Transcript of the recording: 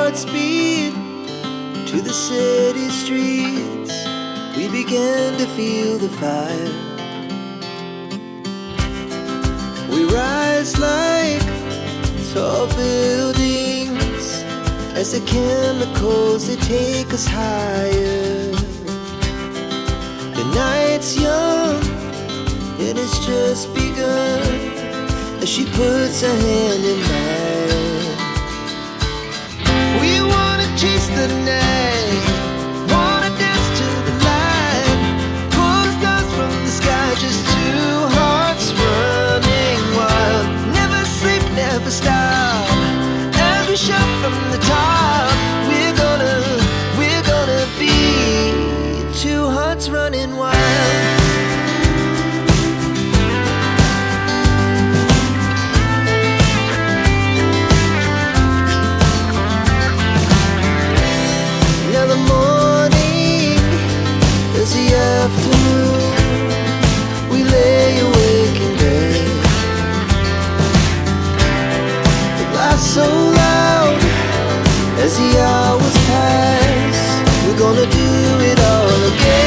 hearts beat to the city streets. We began to feel the fire. We rise like tall buildings as the chemicals, they take us higher. The night's young and it's just begun as she puts her hand in mine. We wanna chase the night, wanna dance to the light, pull the stars from the sky, just two hearts running wild. Never sleep, never stop, as we shout from the top. We're gonna be two hearts running wild. Afternoon, we lay awake in bed. It laughs so loud as the hours pass. We're gonna do it all again.